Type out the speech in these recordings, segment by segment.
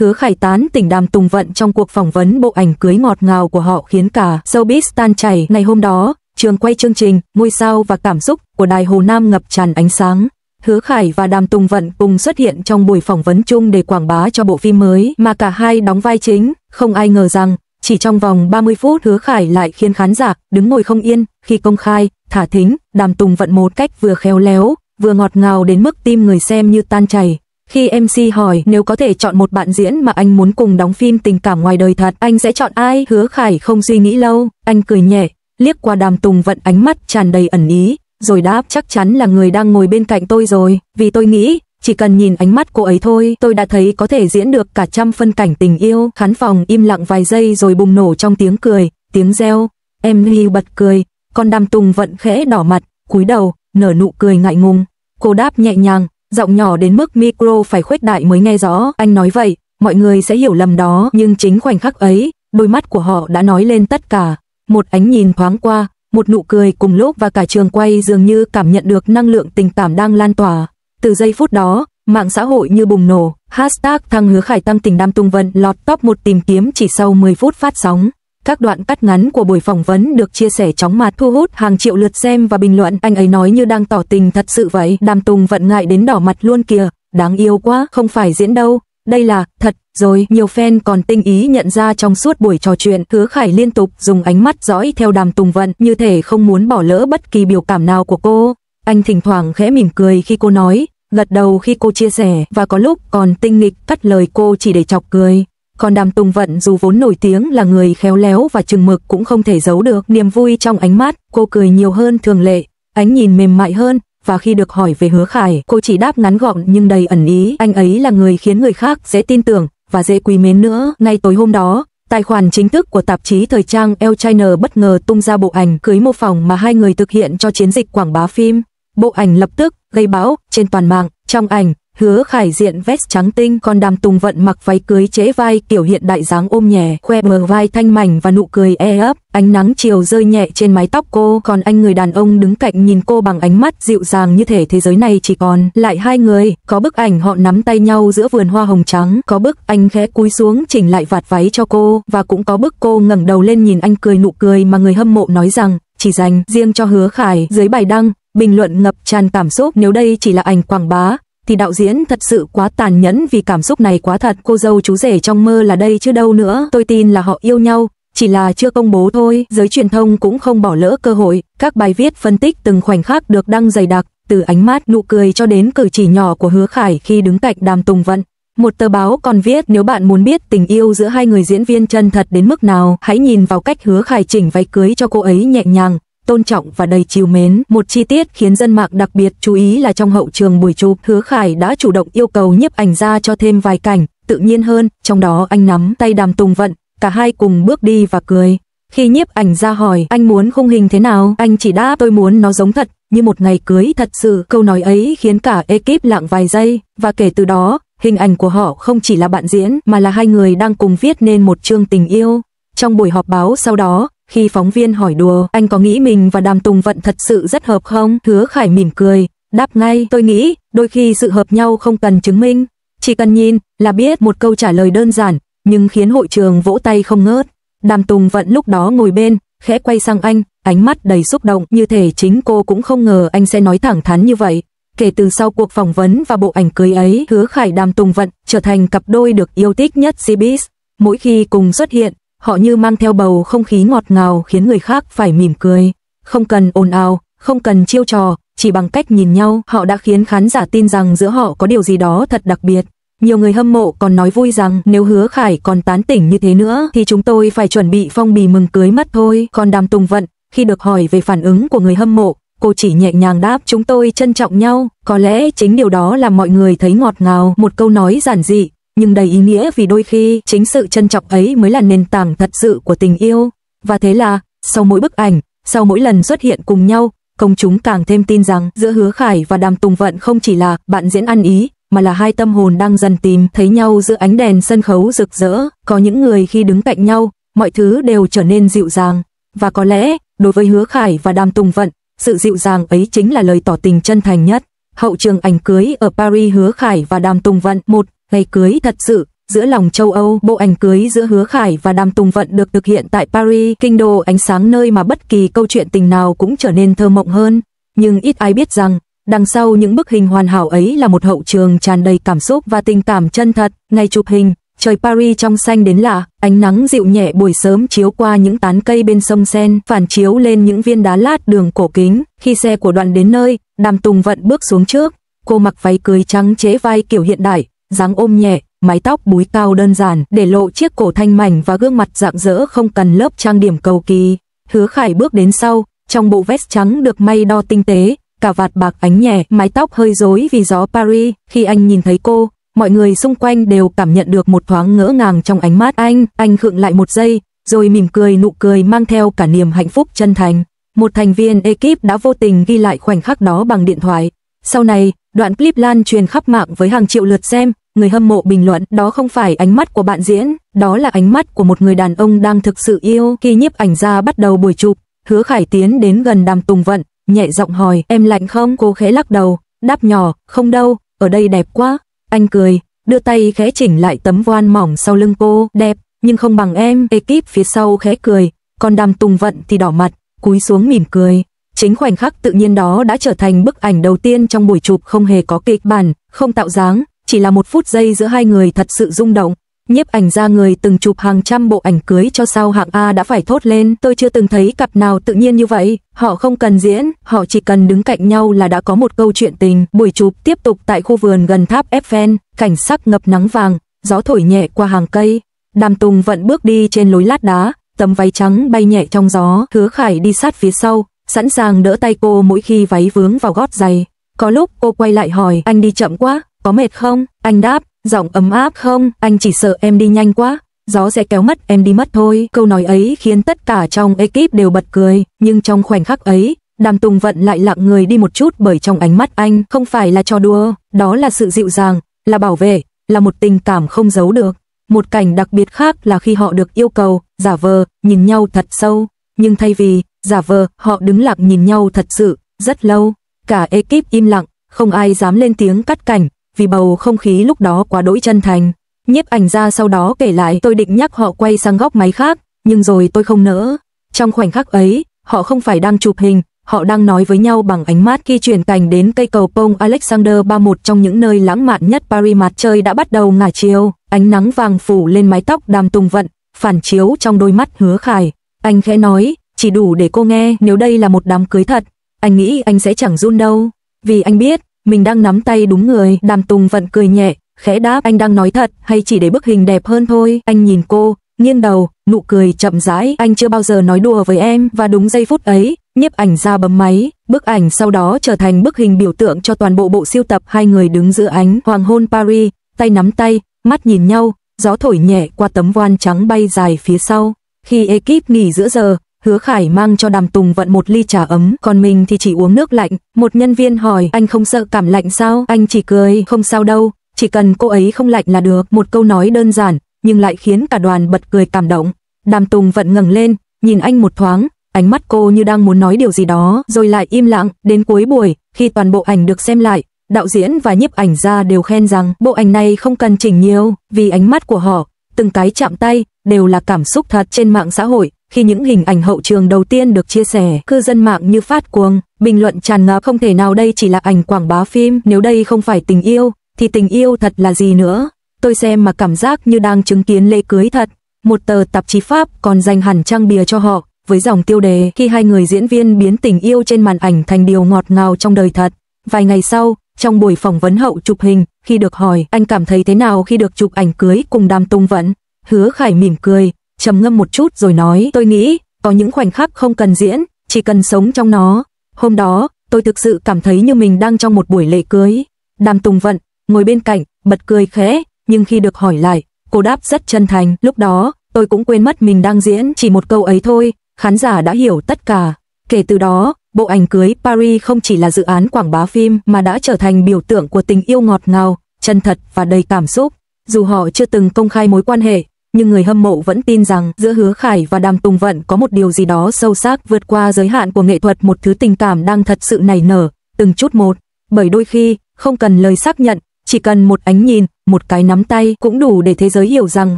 Hứa Khải tán tỉnh Đàm Tùng Vận trong cuộc phỏng vấn bộ ảnh cưới ngọt ngào của họ khiến cả showbiz tan chảy. Ngày hôm đó, trường quay chương trình Ngôi sao và cảm xúc của Đài Hồ Nam ngập tràn ánh sáng. Hứa Khải và Đàm Tùng Vận cùng xuất hiện trong buổi phỏng vấn chung để quảng bá cho bộ phim mới mà cả hai đóng vai chính. Không ai ngờ rằng, chỉ trong vòng 30 phút Hứa Khải lại khiến khán giả đứng ngồi không yên khi công khai, thả thính Đàm Tùng Vận một cách vừa khéo léo, vừa ngọt ngào đến mức tim người xem như tan chảy. Khi MC hỏi nếu có thể chọn một bạn diễn mà anh muốn cùng đóng phim tình cảm ngoài đời thật, anh sẽ chọn ai? Hứa Khải không suy nghĩ lâu, anh cười nhẹ, liếc qua Đàm Tùng Vận ánh mắt tràn đầy ẩn ý, rồi đáp chắc chắn là người đang ngồi bên cạnh tôi rồi, vì tôi nghĩ, chỉ cần nhìn ánh mắt cô ấy thôi, tôi đã thấy có thể diễn được cả trăm phân cảnh tình yêu. Khán phòng im lặng vài giây rồi bùng nổ trong tiếng cười, tiếng reo. Em Hy bật cười, còn Đàm Tùng Vận khẽ đỏ mặt, cúi đầu, nở nụ cười ngại ngùng. Cô đáp nhẹ nhàng, giọng nhỏ đến mức micro phải khuếch đại mới nghe rõ. Anh nói vậy, mọi người sẽ hiểu lầm đó, nhưng chính khoảnh khắc ấy, đôi mắt của họ đã nói lên tất cả. Một ánh nhìn thoáng qua, một nụ cười cùng lúc và cả trường quay dường như cảm nhận được năng lượng tình cảm đang lan tỏa. Từ giây phút đó, mạng xã hội như bùng nổ, hashtag thăng Hứa Khải tăng tình Đàm Tùng Vận lọt top 1 tìm kiếm chỉ sau 10 phút phát sóng. Các đoạn cắt ngắn của buổi phỏng vấn được chia sẻ chóng mặt thu hút hàng triệu lượt xem và bình luận. Anh ấy nói như đang tỏ tình thật sự vậy. Đàm Tùng Vận ngại đến đỏ mặt luôn kìa, đáng yêu quá, không phải diễn đâu, đây là thật rồi. Nhiều fan còn tinh ý nhận ra trong suốt buổi trò chuyện, Hứa Khải liên tục dùng ánh mắt dõi theo Đàm Tùng Vận như thể không muốn bỏ lỡ bất kỳ biểu cảm nào của cô. Anh thỉnh thoảng khẽ mỉm cười khi cô nói, gật đầu khi cô chia sẻ, và có lúc còn tinh nghịch cắt lời cô chỉ để chọc cười. Còn Đàm Tùng Vận dù vốn nổi tiếng là người khéo léo và chừng mực cũng không thể giấu được niềm vui trong ánh mắt. Cô cười nhiều hơn thường lệ, ánh nhìn mềm mại hơn, và khi được hỏi về Hứa Khải, cô chỉ đáp ngắn gọn nhưng đầy ẩn ý. Anh ấy là người khiến người khác dễ tin tưởng và dễ quý mến nữa. Ngay tối hôm đó, tài khoản chính thức của tạp chí thời trang Elle China bất ngờ tung ra bộ ảnh cưới mô phỏng mà hai người thực hiện cho chiến dịch quảng bá phim. Bộ ảnh lập tức gây bão trên toàn mạng. Trong ảnh, Hứa Khải diện vest trắng tinh, còn Đàm Tùng Vận mặc váy cưới trễ vai kiểu hiện đại dáng ôm nhẹ, khoe bờ vai thanh mảnh và nụ cười ấp. Ánh nắng chiều rơi nhẹ trên mái tóc cô, còn anh người đàn ông đứng cạnh nhìn cô bằng ánh mắt dịu dàng như thể thế giới này chỉ còn lại hai người. Có bức ảnh họ nắm tay nhau giữa vườn hoa hồng trắng, có bức anh khẽ cúi xuống chỉnh lại vạt váy cho cô, và cũng có bức cô ngẩng đầu lên nhìn anh cười nụ cười mà người hâm mộ nói rằng chỉ dành riêng cho Hứa Khải. Dưới bài đăng, bình luận ngập tràn cảm xúc. Nếu đây chỉ là ảnh quảng bá thì đạo diễn thật sự quá tàn nhẫn, vì cảm xúc này quá thật. Cô dâu chú rể trong mơ là đây chứ đâu nữa. Tôi tin là họ yêu nhau, chỉ là chưa công bố thôi. Giới truyền thông cũng không bỏ lỡ cơ hội. Các bài viết phân tích từng khoảnh khắc được đăng dày đặc, từ ánh mắt, nụ cười cho đến cử chỉ nhỏ của Hứa Khải khi đứng cạnh Đàm Tùng Vận. Một tờ báo còn viết, nếu bạn muốn biết tình yêu giữa hai người diễn viên chân thật đến mức nào, hãy nhìn vào cách Hứa Khải chỉnh váy cưới cho cô ấy nhẹ nhàng, tôn trọng và đầy trìu mến. Một chi tiết khiến dân mạng đặc biệt chú ý là trong hậu trường buổi chụp, Hứa Khải đã chủ động yêu cầu nhiếp ảnh gia cho thêm vài cảnh tự nhiên hơn, trong đó anh nắm tay Đàm Tùng Vận, cả hai cùng bước đi và cười. Khi nhiếp ảnh gia hỏi anh muốn khung hình thế nào, anh chỉ đáp tôi muốn nó giống thật, như một ngày cưới thật sự. Câu nói ấy khiến cả ekip lặng vài giây, và kể từ đó, hình ảnh của họ không chỉ là bạn diễn mà là hai người đang cùng viết nên một chương tình yêu. Trong buổi họp báo sau đó, khi phóng viên hỏi đùa, anh có nghĩ mình và Đàm Tùng Vận thật sự rất hợp không? Hứa Khải mỉm cười, đáp ngay, tôi nghĩ, đôi khi sự hợp nhau không cần chứng minh, chỉ cần nhìn là biết. Một câu trả lời đơn giản, nhưng khiến hội trường vỗ tay không ngớt. Đàm Tùng Vận lúc đó ngồi bên, khẽ quay sang anh, ánh mắt đầy xúc động, như thể chính cô cũng không ngờ anh sẽ nói thẳng thắn như vậy. Kể từ sau cuộc phỏng vấn và bộ ảnh cưới ấy, Hứa Khải Đàm Tùng Vận trở thành cặp đôi được yêu thích nhất showbiz. Mỗi khi cùng xuất hiện, họ như mang theo bầu không khí ngọt ngào khiến người khác phải mỉm cười. Không cần ồn ào, không cần chiêu trò, chỉ bằng cách nhìn nhau, họ đã khiến khán giả tin rằng giữa họ có điều gì đó thật đặc biệt. Nhiều người hâm mộ còn nói vui rằng nếu Hứa Khải còn tán tỉnh như thế nữa thì chúng tôi phải chuẩn bị phong bì mừng cưới mất thôi. Còn Đàm Tùng Vận, khi được hỏi về phản ứng của người hâm mộ, cô chỉ nhẹ nhàng đáp chúng tôi trân trọng nhau. Có lẽ chính điều đó làm mọi người thấy ngọt ngào, một câu nói giản dị nhưng đầy ý nghĩa, vì đôi khi chính sự trân trọng ấy mới là nền tảng thật sự của tình yêu. Và thế là, sau mỗi bức ảnh, sau mỗi lần xuất hiện cùng nhau, công chúng càng thêm tin rằng giữa Hứa Khải và Đàm Tùng Vận không chỉ là bạn diễn ăn ý, mà là hai tâm hồn đang dần tìm thấy nhau giữa ánh đèn sân khấu rực rỡ. Có những người khi đứng cạnh nhau, mọi thứ đều trở nên dịu dàng. Và có lẽ, đối với Hứa Khải và Đàm Tùng Vận, sự dịu dàng ấy chính là lời tỏ tình chân thành nhất. Hậu trường ảnh cưới ở Paris, Hứa Khải và Đàm Tùng Vận, một ngày cưới thật sự, giữa lòng châu Âu. Bộ ảnh cưới giữa Hứa Khải và Đàm Tùng Vận được thực hiện tại Paris, kinh đô ánh sáng nơi mà bất kỳ câu chuyện tình nào cũng trở nên thơ mộng hơn. Nhưng ít ai biết rằng, đằng sau những bức hình hoàn hảo ấy là một hậu trường tràn đầy cảm xúc và tình cảm chân thật. Ngày chụp hình, trời Paris trong xanh đến lạ, ánh nắng dịu nhẹ buổi sớm chiếu qua những tán cây bên sông Seine, phản chiếu lên những viên đá lát đường cổ kính. Khi xe của Đoạn đến nơi, Đàm Tùng Vận bước xuống trước. Cô mặc váy cưới trắng chế vai kiểu hiện đại, dáng ôm nhẹ, mái tóc búi cao đơn giản, để lộ chiếc cổ thanh mảnh và gương mặt rạng rỡ không cần lớp trang điểm cầu kỳ. Hứa Khải bước đến sau, trong bộ vest trắng được may đo tinh tế, cà vạt bạc ánh nhẹ, mái tóc hơi rối vì gió Paris. Khi anh nhìn thấy cô, mọi người xung quanh đều cảm nhận được một thoáng ngỡ ngàng trong ánh mắt anh khựng lại một giây, rồi mỉm cười, nụ cười mang theo cả niềm hạnh phúc chân thành. Một thành viên ekip đã vô tình ghi lại khoảnh khắc đó bằng điện thoại. Sau này, đoạn clip lan truyền khắp mạng với hàng triệu lượt xem, người hâm mộ bình luận, đó không phải ánh mắt của bạn diễn, đó là ánh mắt của một người đàn ông đang thực sự yêu. Khi nhiếp ảnh gia bắt đầu buổi chụp, Hứa Khải tiến đến gần Đàm Tùng Vận, nhẹ giọng hỏi, em lạnh không? Cô khẽ lắc đầu, đáp nhỏ, không đâu, ở đây đẹp quá. Anh cười, đưa tay khẽ chỉnh lại tấm voan mỏng sau lưng cô, đẹp, nhưng không bằng em. Ekip phía sau khẽ cười, còn Đàm Tùng Vận thì đỏ mặt, cúi xuống mỉm cười. Chính khoảnh khắc tự nhiên đó đã trở thành bức ảnh đầu tiên trong buổi chụp, không hề có kịch bản, không tạo dáng, chỉ là một phút giây giữa hai người thật sự rung động. Nhiếp ảnh gia người từng chụp hàng trăm bộ ảnh cưới cho sao hạng A đã phải thốt lên, tôi chưa từng thấy cặp nào tự nhiên như vậy, họ không cần diễn, họ chỉ cần đứng cạnh nhau là đã có một câu chuyện tình. Buổi chụp tiếp tục tại khu vườn gần tháp Eiffel, cảnh sắc ngập nắng vàng, gió thổi nhẹ qua hàng cây. Đàm Tùng Vận bước đi trên lối lát đá, tấm váy trắng bay nhẹ trong gió, Hứa Khải đi sát phía sau, sẵn sàng đỡ tay cô mỗi khi váy vướng vào gót giày. Có lúc cô quay lại hỏi, anh đi chậm quá, có mệt không? Anh đáp, giọng ấm áp, không, anh chỉ sợ em đi nhanh quá, gió sẽ kéo mất em đi mất thôi. Câu nói ấy khiến tất cả trong ekip đều bật cười, nhưng trong khoảnh khắc ấy, Đàm Tùng Vận lại lặng người đi một chút, bởi trong ánh mắt anh không phải là trò đùa, đó là sự dịu dàng, là bảo vệ, là một tình cảm không giấu được. Một cảnh đặc biệt khác là khi họ được yêu cầu giả vờ nhìn nhau thật sâu, nhưng thay vì giả vờ, họ đứng lặng nhìn nhau thật sự rất lâu. Cả ekip im lặng, không ai dám lên tiếng cắt cảnh, vì bầu không khí lúc đó quá đỗi chân thành. Nhiếp ảnh gia sau đó kể lại, tôi định nhắc họ quay sang góc máy khác, nhưng rồi tôi không nỡ. Trong khoảnh khắc ấy, họ không phải đang chụp hình, họ đang nói với nhau bằng ánh mắt. Khi chuyển cảnh đến cây cầu Pont Alexander 31 trong những nơi lãng mạn nhất Paris, mặt trời đã bắt đầu ngả chiều, ánh nắng vàng phủ lên mái tóc Đàm Tùng Vận, phản chiếu trong đôi mắt Hứa Khải. Anh khẽ nói, chỉ đủ để cô nghe, nếu đây là một đám cưới thật, anh nghĩ anh sẽ chẳng run đâu, vì anh biết mình đang nắm tay đúng người. Đàm Tùng Vận cười nhẹ, khẽ đáp, anh đang nói thật hay chỉ để bức hình đẹp hơn thôi? Anh nhìn cô, nghiêng đầu, nụ cười chậm rãi, anh chưa bao giờ nói đùa với em. Và đúng giây phút ấy, nhiếp ảnh gia bấm máy, bức ảnh sau đó trở thành bức hình biểu tượng cho toàn bộ bộ sưu tập. Hai người đứng giữa ánh hoàng hôn Paris, tay nắm tay, mắt nhìn nhau, gió thổi nhẹ qua tấm voan trắng bay dài phía sau. Khi ekip nghỉ giữa giờ, Hứa Khải mang cho Đàm Tùng Vận một ly trà ấm, còn mình thì chỉ uống nước lạnh. Một nhân viên hỏi, anh không sợ cảm lạnh sao? Anh chỉ cười, không sao đâu, chỉ cần cô ấy không lạnh là được. Một câu nói đơn giản, nhưng lại khiến cả đoàn bật cười cảm động. Đàm Tùng Vận ngẩng lên, nhìn anh một thoáng, ánh mắt cô như đang muốn nói điều gì đó, rồi lại im lặng. Đến cuối buổi, khi toàn bộ ảnh được xem lại, đạo diễn và nhiếp ảnh gia đều khen rằng bộ ảnh này không cần chỉnh nhiều, vì ánh mắt của họ, từng cái chạm tay, đều là cảm xúc thật. Trên mạng xã hội, khi những hình ảnh hậu trường đầu tiên được chia sẻ, cư dân mạng như phát cuồng, bình luận tràn ngập, không thể nào đây chỉ là ảnh quảng bá phim, nếu đây không phải tình yêu, thì tình yêu thật là gì nữa? Tôi xem mà cảm giác như đang chứng kiến lễ cưới thật. Một tờ tạp chí Pháp còn dành hẳn trang bìa cho họ, với dòng tiêu đề, khi hai người diễn viên biến tình yêu trên màn ảnh thành điều ngọt ngào trong đời thật. Vài ngày sau, trong buổi phỏng vấn hậu chụp hình, khi được hỏi, anh cảm thấy thế nào khi được chụp ảnh cưới cùng Đàm Tùng Vận? Hứa Khải mỉm cười, trầm ngâm một chút rồi nói, tôi nghĩ, có những khoảnh khắc không cần diễn, chỉ cần sống trong nó. Hôm đó, tôi thực sự cảm thấy như mình đang trong một buổi lễ cưới. Đàm Tùng Vận ngồi bên cạnh, bật cười khẽ, nhưng khi được hỏi lại, cô đáp rất chân thành, lúc đó, tôi cũng quên mất mình đang diễn, chỉ một câu ấy thôi, khán giả đã hiểu tất cả. Kể từ đó, bộ ảnh cưới Paris không chỉ là dự án quảng bá phim mà đã trở thành biểu tượng của tình yêu ngọt ngào, chân thật và đầy cảm xúc. Dù họ chưa từng công khai mối quan hệ, nhưng người hâm mộ vẫn tin rằng giữa Hứa Khải và Đàm Tùng Vận có một điều gì đó sâu sắc vượt qua giới hạn của nghệ thuật, một thứ tình cảm đang thật sự nảy nở, từng chút một. Bởi đôi khi, không cần lời xác nhận, Chỉ cần một ánh nhìn, một cái nắm tay cũng đủ để thế giới hiểu rằng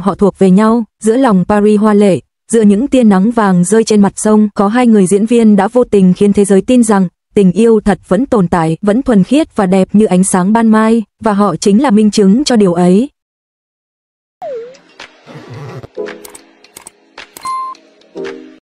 họ thuộc về nhau. Giữa lòng Paris hoa lệ, giữa những tia nắng vàng rơi trên mặt sông, có hai người diễn viên đã vô tình khiến thế giới tin rằng tình yêu thật vẫn tồn tại, vẫn thuần khiết và đẹp như ánh sáng ban mai, và họ chính là minh chứng cho điều ấy.